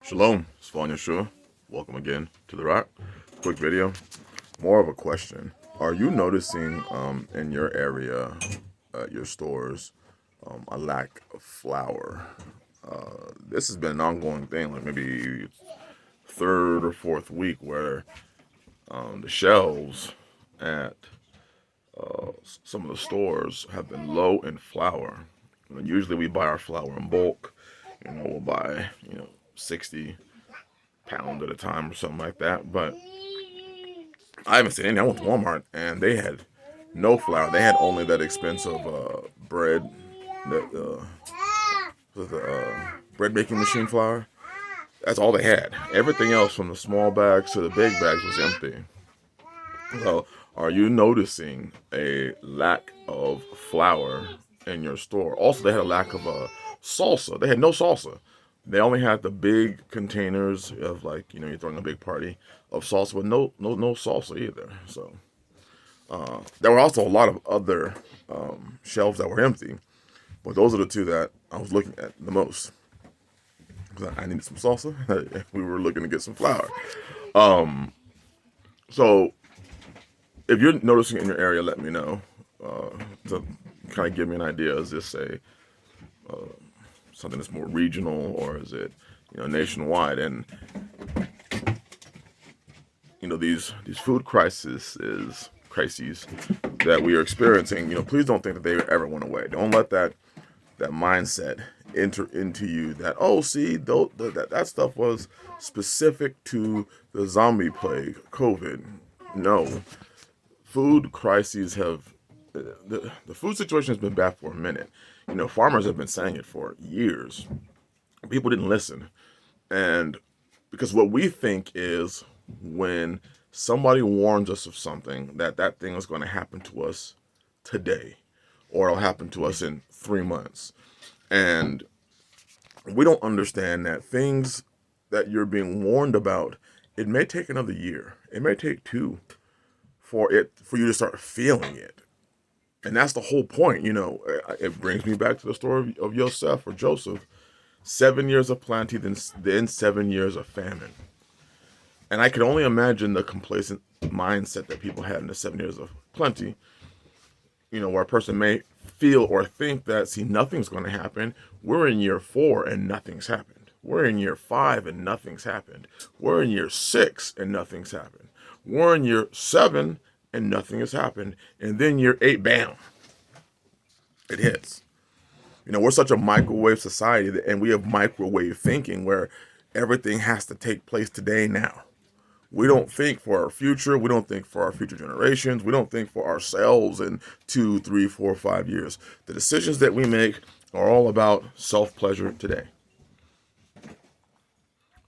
Shalom, it's Vaughn Yeshua. Welcome again to The Rock. Quick video, more of a question. Are you noticing in your area, your stores, a lack of flour? This has been an ongoing thing, like maybe third or fourth week, where the shelves at some of the stores have been low in flour. Usually we buy our flour in bulk. We'll buy 60 pounds at a time or something like that. But I haven't seen any. I went to Walmart and they had no flour. They had only that expensive bread, the bread making machine flour. That's all they had. Everything else, from the small bags to the big bags, was empty. So, are you noticing a lack of flour in your store? Also, they had a lack of salsa. They had no salsa. They only had the big containers of, like, you're throwing a big party of salsa, but no salsa either. So there were also a lot of other shelves that were empty, but those are the two that I was looking at the most. I needed some salsa. We were looking to get some flour. So if you're noticing it in your area, let me know to kind of give me an idea. Is this something that's more regional, or is it nationwide? And these food crises that we are experiencing, please don't think that they ever went away. Don't let that mindset enter into you that, oh, see, that stuff was specific to the zombie plague, COVID. No, food crises have the food situation has been bad for a minute. Farmers have been saying it for years. People didn't listen, and because what we think is, when somebody warns us of something, that thing is going to happen to us today, or it'll happen to us in 3 months, and we don't understand that things that you're being warned about, it may take another year, it may take two, for you to start feeling it. And that's the whole point. It brings me back to the story of Yosef, or Joseph. 7 years of plenty, then 7 years of famine. And I can only imagine the complacent mindset that people had in the 7 years of plenty, where a person may feel or think that, see, nothing's going to happen. We're in year 4 and nothing's happened. We're in year 5 and nothing's happened. We're in year 6 and nothing's happened. We're in year 7 and nothing has happened. And then year 8, bam, it hits. We're such a microwave society, and we have microwave thinking where everything has to take place today, now. We don't think for our future. We don't think for our future generations. We don't think for ourselves in 2, 3, 4, 5 years. The decisions that we make are all about self-pleasure today.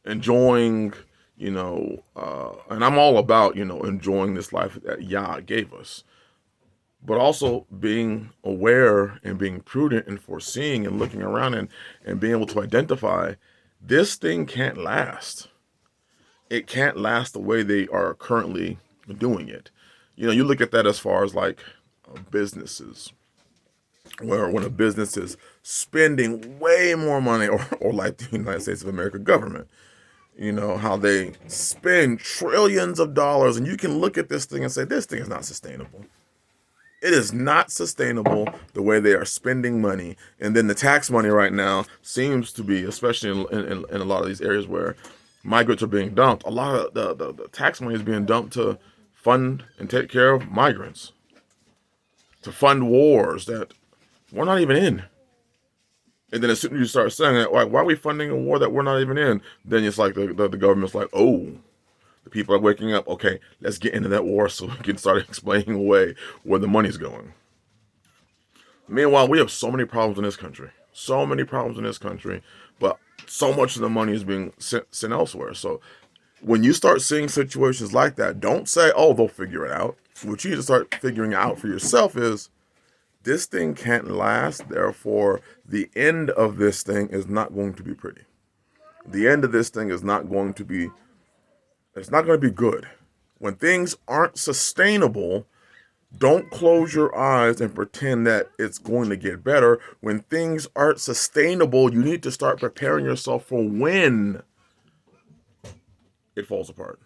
Enjoying, and I'm all about, enjoying this life that Yah gave us. But also being aware and being prudent and foreseeing and looking around and being able to identify, this thing can't last. It can't last the way they are currently doing it. You look at that as far as like businesses, where when a business is spending way more money, or like the United States of America government, how they spend trillions of dollars, and you can look at this thing and say, this thing is not sustainable. It is not sustainable the way they are spending money. And then the tax money right now seems to be, especially in a lot of these areas where migrants are being dumped, a lot of the tax money is being dumped to fund and take care of migrants, to fund wars that we're not even in. And then as soon as you start saying that, like, why are we funding a war that we're not even in? Then it's like the government's like, oh, the people are waking up. Okay, let's get into that war so we can start explaining away where the money's going. Meanwhile, we have so many problems in this country. So many problems in this country, but so much of the money is being sent elsewhere. So when you start seeing situations like that, don't say, oh, they'll figure it out. What you need to start figuring out for yourself is, this thing can't last. Therefore, the end of this thing is not going to be pretty. The end of this thing is not going to be, it's not going to be good. When things aren't sustainable, don't close your eyes and pretend that it's going to get better. When things aren't sustainable, you need to start preparing yourself for when it falls apart.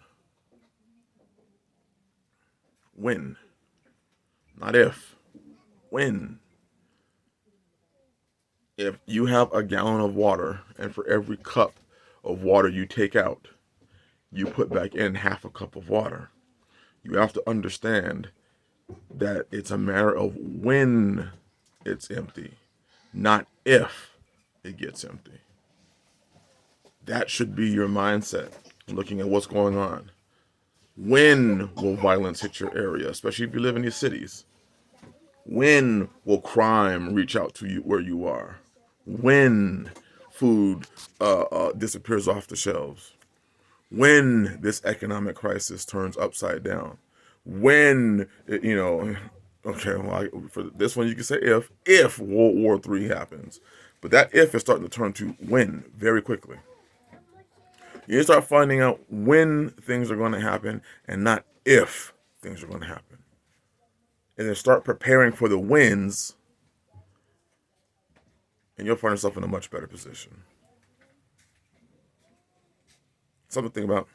When, not if. When. If you have a gallon of water, and for every cup of water you take out, you put back in half a cup of water, you have to understand that it's a matter of when it's empty, not if it gets empty. That should be your mindset looking at what's going on. When will violence hit your area, especially if you live in these cities? When will crime reach out to you where you are? When food disappears off the shelves? When this economic crisis turns upside down? When, okay, well, for this one you can say if World War III happens. But that if is starting to turn to when very quickly. You need to start finding out when things are going to happen and not if things are going to happen. And then start preparing for the wins, and you'll find yourself in a much better position. Something to think about.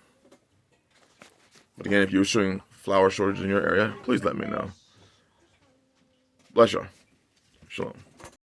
But again, if you're showing flour shortage in your area, please let me know. Bless you. Shalom.